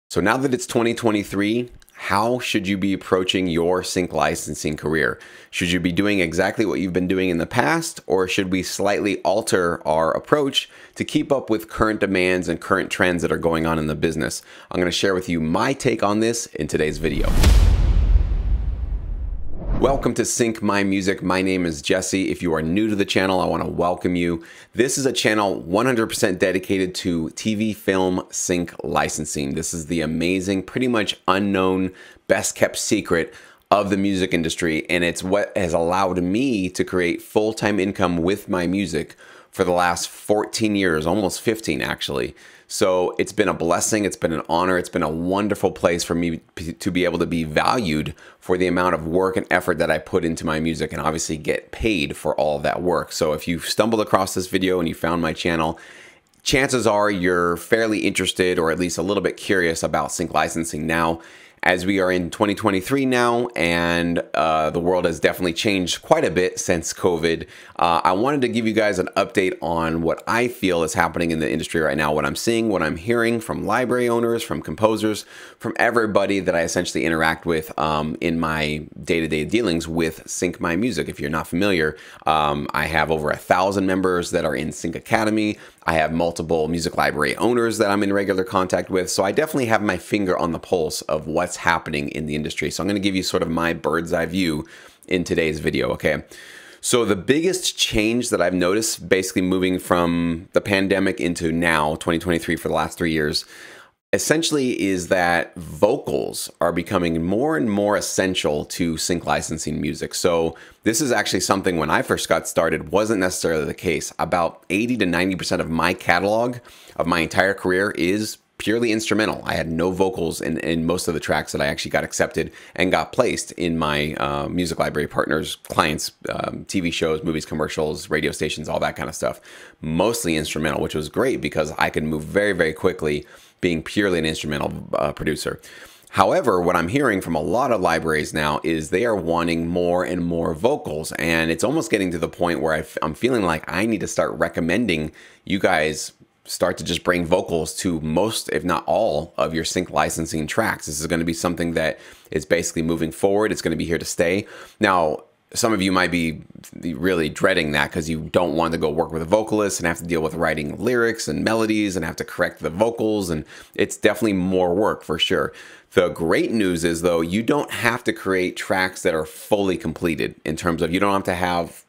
So now that it's 2023, how should you be approaching your sync licensing career? Should you be doing exactly what you've been doing in the past, or should we slightly alter our approach to keep up with current demands and current trends that are going on in the business? I'm going to share with you my take on this in today's video. Welcome to Sync My Music. My name is Jesse. If you are new to the channel, I want to welcome you. This is a channel 100% dedicated to TV film sync licensing. This is the amazing, pretty much unknown, best kept secret of the music industry, and it's what has allowed me to create full-time income with my music for the last 14 years, almost 15 actually. So it's been a blessing, it's been an honor, it's been a wonderful place for me to be able to be valued for the amount of work and effort that I put into my music, and obviously get paid for all of that work. So if you've stumbled across this video and you found my channel, chances are you're fairly interested or at least a little bit curious about sync licensing. Now, as we are in 2023 now, and the world has definitely changed quite a bit since COVID, I wanted to give you guys an update on what I feel is happening in the industry right now, what I'm seeing, what I'm hearing from library owners, from composers, from everybody that I essentially interact with in my day-to-day dealings with Sync My Music. If you're not familiar, I have over 1,000 members that are in Sync Academy. I have multiple music library owners that I'm in regular contact with. So I definitely have my finger on the pulse of what's happening in the industry. So I'm going to give you sort of my bird's eye view in today's video, okay? So the biggest change that I've noticed basically moving from the pandemic into now, 2023 for the last 3 years, essentially is that vocals are becoming more and more essential to sync licensing music. So this is actually something when I first got started wasn't necessarily the case. About 80 to 90% of my catalog of my entire career is purely instrumental. I had no vocals in most of the tracks that I actually got accepted and got placed in my music library partners, clients, TV shows, movies, commercials, radio stations, all that kind of stuff. Mostly instrumental, which was great because I could move very, very quickly being purely an instrumental producer. However, what I'm hearing from a lot of libraries now is they are wanting more and more vocals, and it's almost getting to the point where I'm feeling like I need to start recommending you guys start to just bring vocals to most, if not all, of your sync licensing tracks. This is going to be something that is basically moving forward. It's going to be here to stay. Now, some of you might be really dreading that because you don't want to go work with a vocalist and have to deal with writing lyrics and melodies and have to correct the vocals, and it's definitely more work for sure. The great news is, though, you don't have to create tracks that are fully completed in terms of you don't have to have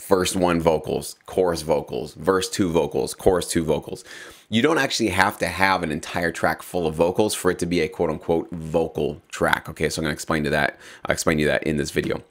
verse 1 vocals, chorus vocals, verse 2 vocals, chorus 2 vocals. You don't actually have to have an entire track full of vocals for it to be a quote-unquote vocal track. Okay, so I'm going to explain to you that in this video.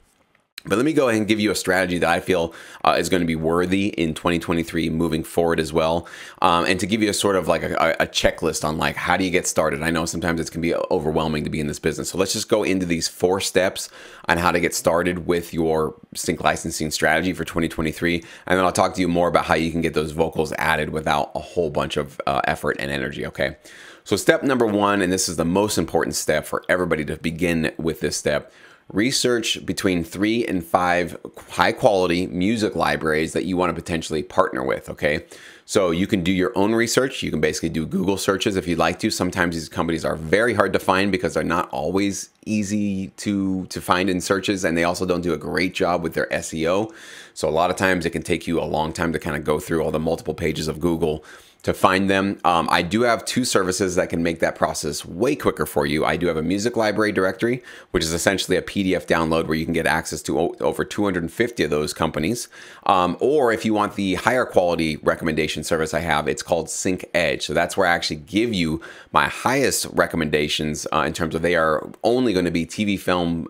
But let me go ahead and give you a strategy that I feel is going to be worthy in 2023 moving forward as well. And to give you a sort of like a checklist on like, how do you get started? I know sometimes it can be overwhelming to be in this business. So let's just go into these 4 steps on how to get started with your sync licensing strategy for 2023. And then I'll talk to you more about how you can get those vocals added without a whole bunch of effort and energy, okay? So step number 1, and this is the most important step for everybody to begin with this step. Research between 3 and 5 high quality music libraries that you want to potentially partner with, okay? So you can do your own research. You can basically do Google searches if you'd like to. Sometimes these companies are very hard to find because they're not always easy to find in searches, and they also don't do a great job with their SEO. So a lot of times it can take you a long time to kind of go through all the multiple pages of Google to find them. I do have 2 services that can make that process way quicker for you. I do have a music library directory, which is essentially a PDF download where you can get access to over 250 of those companies. Or if you want the higher quality recommendation service I have, it's called Sync Edge. So that's where I actually give you my highest recommendations in terms of they are only going to be TV film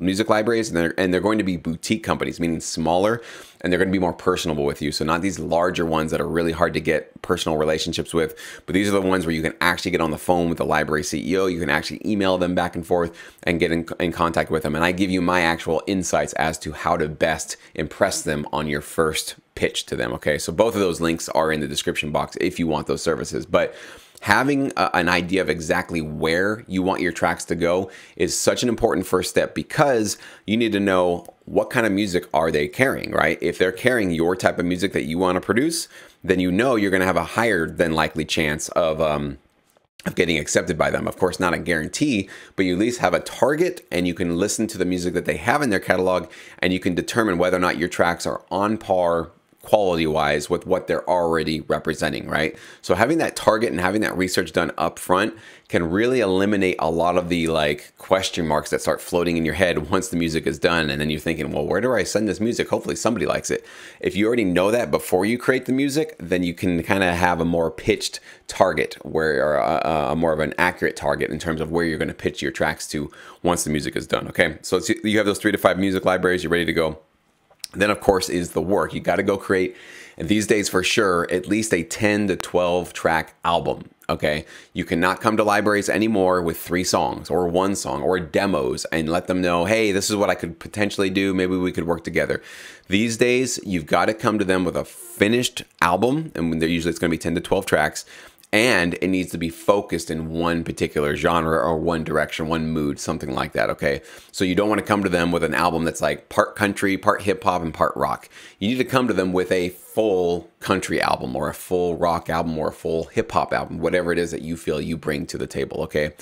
music libraries, and they're going to be boutique companies, meaning smaller, and they're going to be more personable with you. So not these larger ones that are really hard to get personal relationships with, but these are the ones where you can actually get on the phone with the library CEO. You can actually email them back and forth and get in contact with them. And I give you my actual insights as to how to best impress them on your first pitch to them. Okay, so both of those links are in the description box if you want those services. But having an idea of exactly where you want your tracks to go is such an important first step, because you need to know what kind of music are they carrying, right? If they're carrying your type of music that you want to produce, then you know you're going to have a higher than likely chance of of getting accepted by them. Of course, not a guarantee, but you at least have a target, and you can listen to the music that they have in their catalog, and you can determine whether or not your tracks are on par quality wise with what they're already representing, right? So having that target and having that research done up front can really eliminate a lot of the like question marks that start floating in your head once the music is done. And then you're thinking, well, where do I send this music? Hopefully somebody likes it. If you already know that before you create the music, then you can kind of have a more pitched target, where a more of an accurate target in terms of where you're going to pitch your tracks to once the music is done. Okay, so you have those 3 to 5 music libraries, you're ready to go. Then, of course, is the work. You got to go create, and these days for sure, at least a 10 to 12 track album. Okay, you cannot come to libraries anymore with 3 songs or 1 song or demos and let them know, hey, this is what I could potentially do. Maybe we could work together. These days, you've got to come to them with a finished album, and usually it's going to be 10 to 12 tracks. And it needs to be focused in one particular genre or one direction, one mood, something like that, okay? So you don't want to come to them with an album that's like part country, part hip hop, and part rock. You need to come to them with a full country album or a full rock album or a full hip hop album, whatever it is that you feel you bring to the table, okay?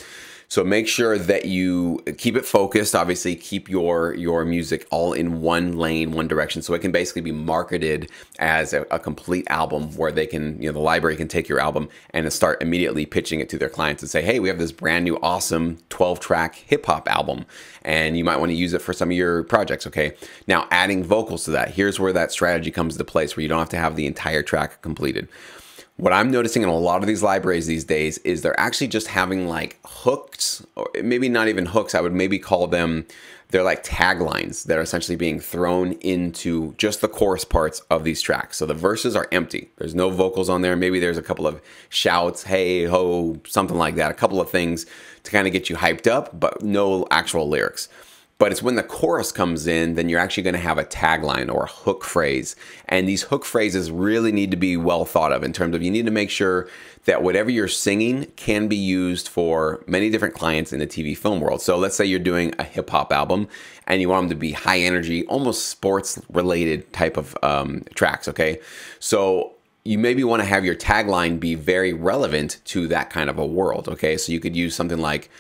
So make sure that you keep it focused. Obviously, keep your music all in one lane, one direction, so it can basically be marketed as a complete album where they can, the library can take your album and start immediately pitching it to their clients and say, hey, we have this brand new awesome 12-track hip hop album, and you might want to use it for some of your projects, okay? Now, adding vocals to that, here's where that strategy comes into place, where you don't have to have the entire track completed. What I'm noticing in a lot of these libraries these days is they're actually just having like hooks, or maybe not even hooks. I would maybe call them, they're like taglines that are essentially being thrown into just the chorus parts of these tracks. So the verses are empty. There's no vocals on there. Maybe there's a couple of shouts, hey, ho, something like that. A couple of things to kind of get you hyped up, but no actual lyrics. But it's when the chorus comes in, then you're actually going to have a tagline or a hook phrase. And these hook phrases really need to be well thought of in terms of, you need to make sure that whatever you're singing can be used for many different clients in the TV film world. So let's say you're doing a hip hop album and you want them to be high energy, almost sports related type of tracks, okay? So you maybe want to have your tagline be very relevant to that kind of a world, okay? So you could use something like,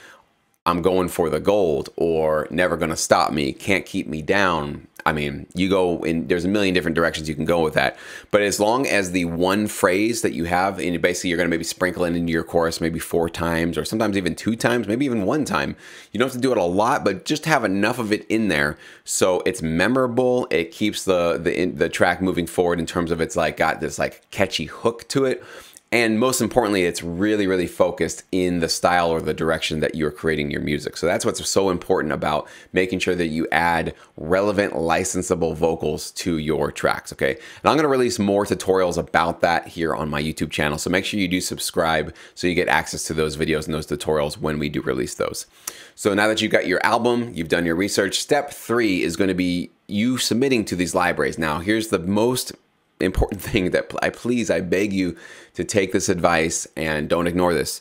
I'm going for the gold, or never gonna stop me, can't keep me down. I mean, you go in, there's a million different directions you can go with that. But as long as the one phrase that you have, and basically you're gonna maybe sprinkle it into your chorus maybe 4 times, or sometimes even 2 times, maybe even 1 time. You don't have to do it a lot, but just have enough of it in there so it's memorable. It keeps the track moving forward in terms of it's like got this like catchy hook to it. And most importantly, it's really, really focused in the style or the direction that you're creating your music. So that's what's so important about making sure that you add relevant, licensable vocals to your tracks, okay? And I'm gonna release more tutorials about that here on my YouTube channel. So make sure you do subscribe so you get access to those videos and those tutorials when we do release those. So now that you've got your album, you've done your research, step 3 is gonna be you submitting to these libraries. Now, here's the most important thing that I beg you to take this advice and don't ignore this.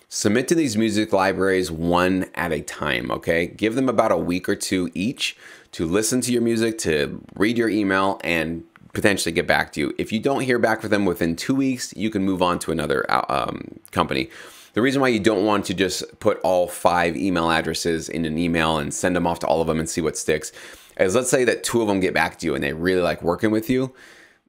Submit to these music libraries one at a time, okay? Give them about a week or 2 each to listen to your music, to read your email, and potentially get back to you. If you don't hear back from them within 2 weeks, you can move on to another company. The reason why you don't want to just put all 5 email addresses in an email and send them off to all of them and see what sticks is, let's say that 2 of them get back to you and they really like working with you.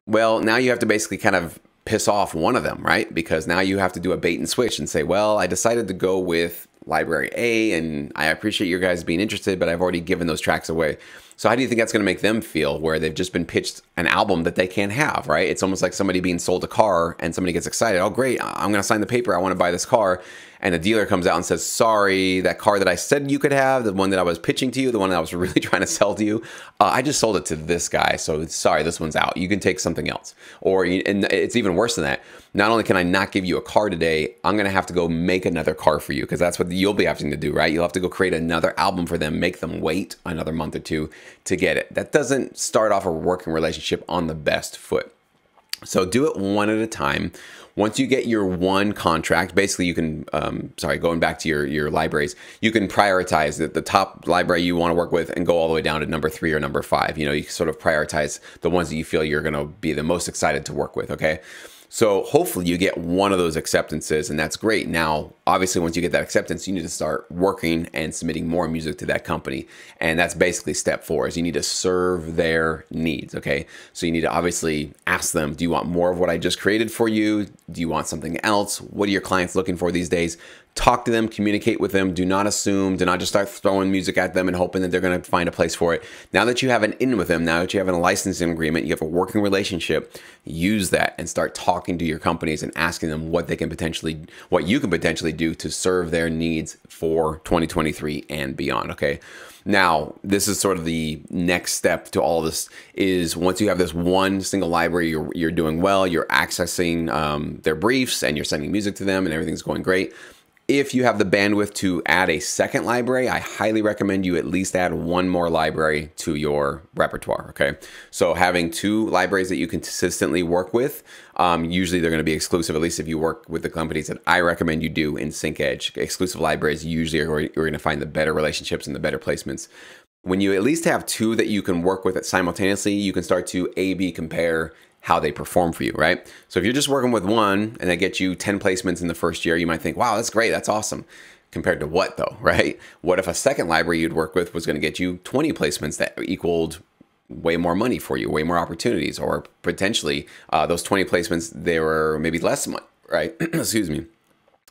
Well, now you have to basically kind of piss off one of them, right? Because now you have to do a bait and switch and say, well, I decided to go with library A, and I appreciate you guys being interested, but I've already given those tracks away. So how do you think that's going to make them feel, where they've just been pitched an album that they can't have, right? It's almost like somebody being sold a car and somebody gets excited. Oh, great, I'm going to sign the paper. I want to buy this car. And the dealer comes out and says, sorry, that car that I said you could have, the one that I was pitching to you, the one that I was really trying to sell to you, I just sold it to this guy. So sorry, this one's out. You can take something else. Or, and it's even worse than that. Not only can I not give you a car today, I'm going to have to go make another car for you, because that's what you'll be having to do, right? You'll have to go create another album for them, make them wait another month or 2 to get it. That doesn't start off a working relationship on the best foot. So do it one at a time. Once you get your one contract, basically you can, going back to your libraries, you can prioritize the top library you want to work with and go all the way down to number 3 or number 5. You know, you sort of prioritize the ones that you feel you're going to be the most excited to work with, okay? So hopefully you get one of those acceptances, and that's great. Now, obviously once you get that acceptance, you need to start working and submitting more music to that company. And that's basically step 4, is you need to serve their needs. Okay, so you need to obviously ask them, do you want more of what I just created for you? Do you want something else? What are your clients looking for these days? Talk to them, communicate with them. Do not assume, do not just start throwing music at them and hoping that they're going to find a place for it. Now that you have an in with them, now that you have a licensing agreement, you have a working relationship, use that and start talking to your companies and asking them what you can potentially do to serve their needs for 2023 and beyond. Okay. Now, this is sort of the next step to all of this, is once you have this one single library, you're doing well, you're accessing their briefs and you're sending music to them and everything's going great. If you have the bandwidth to add a second library, I highly recommend you at least add one more library to your repertoire, okay? So having 2 libraries that you can consistently work with, usually they're gonna be exclusive, at least if you work with the companies that I recommend you do in SyncEdge. Exclusive libraries usually are where you're gonna find the better relationships and the better placements. When you at least have 2 that you can work with simultaneously, you can start to A/B compare how they perform for you, right? So if you're just working with one and they get you 10 placements in the first year, you might think, wow, that's great, that's awesome. Compared to what though, right? What if a second library you'd work with was gonna get you 20 placements that equaled way more money for you, way more opportunities, or potentially those 20 placements, they were maybe less money, right? Excuse me.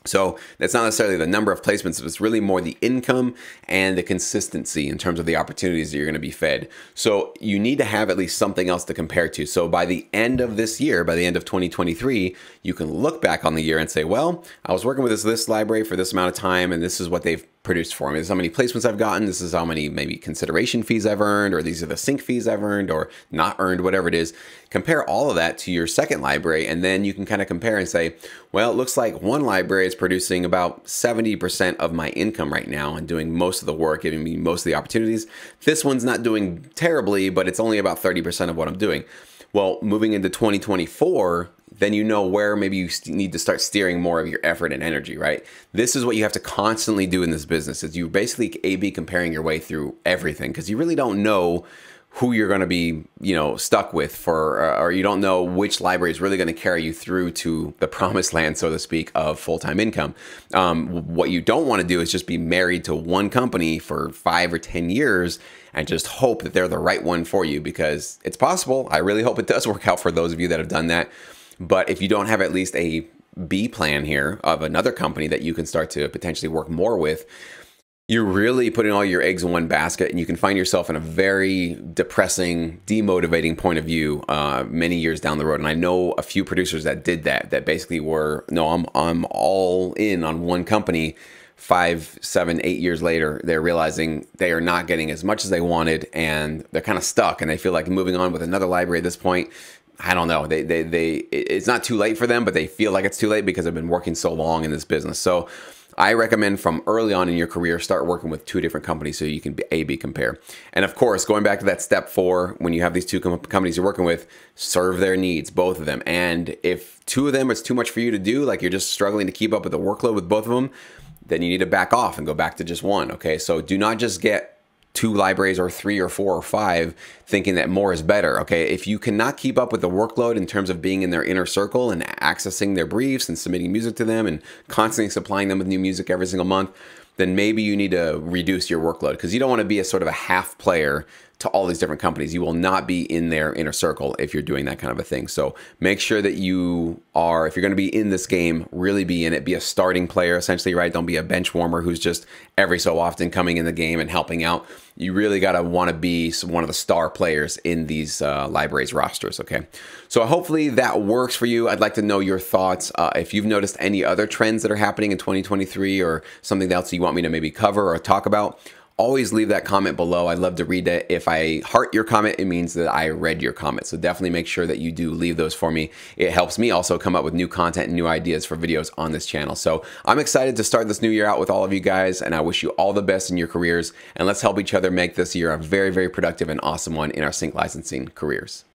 So that's not necessarily the number of placements, it's really more the income and the consistency in terms of the opportunities that you're going to be fed. So you need to have at least something else to compare to. So by the end of this year, by the end of 2023, you can look back on the year and say, well, I was working with this library for this amount of time and this is what they've produced for me. This is how many placements I've gotten. This is how many maybe consideration fees I've earned, or these are the sync fees I've earned or not earned, whatever it is. Compare all of that to your second library, and then you can kind of compare and say, well, it looks like one library is producing about 70% of my income right now and doing most of the work, giving me most of the opportunities. This one's not doing terribly, but it's only about 30% of what I'm doing. Well, moving into 2024, then you know where maybe you need to start steering more of your effort and energy, right? This is what you have to constantly do in this business, is you basically A/B comparing your way through everything, because you really don't know who you're going to be, stuck with for, or you don't know which library is really going to carry you through to the promised land, so to speak, of full-time income. What you don't want to do is just be married to one company for 5 or 10 years and just hope that they're the right one for you, because it's possible. I really hope it does work out for those of you that have done that. But if you don't have at least a B plan here of another company that you can start to potentially work more with, you're really putting all your eggs in one basket, and you can find yourself in a very depressing, demotivating point of view many years down the road. And I know a few producers that did that basically were, no, I'm all in on one company. 5, 7, 8 years later, they're realizing they are not getting as much as they wanted, and they're kind of stuck, and they feel like moving on with another library at this point, I don't know. It's not too late for them, but they feel like it's too late because they've been working so long in this business. So I recommend from early on in your career, start working with 2 different companies so you can A/B compare. And of course, going back to that step 4, when you have these 2 companies you're working with, serve their needs, both of them. And if 2 of them is too much for you to do, like you're just struggling to keep up with the workload with both of them, then you need to back off and go back to just one. Okay, so do not just get 2 libraries or 3 or 4 or 5 thinking that more is better. Okay, if you cannot keep up with the workload in terms of being in their inner circle and accessing their briefs and submitting music to them and constantly supplying them with new music every single month, then maybe you need to reduce your workload, because you don't want to be a sort of a half player to all these different companies. You will not be in their inner circle if you're doing that kind of a thing. So make sure that you are, if you're going to be in this game, really be in it. Be a starting player, essentially, right? Don't be a bench warmer who's just every so often coming in the game and helping out. You really got to want to be one of the star players in these libraries rosters, okay? So hopefully that works for you. I'd like to know your thoughts. If you've noticed any other trends that are happening in 2023 or something else you want me to maybe cover or talk about, always leave that comment below. I'd love to read it. If I heart your comment, it means that I read your comment. So definitely make sure that you do leave those for me. It helps me also come up with new content and new ideas for videos on this channel. So I'm excited to start this new year out with all of you guys, and I wish you all the best in your careers. And let's help each other make this year a very, very productive and awesome one in our sync licensing careers.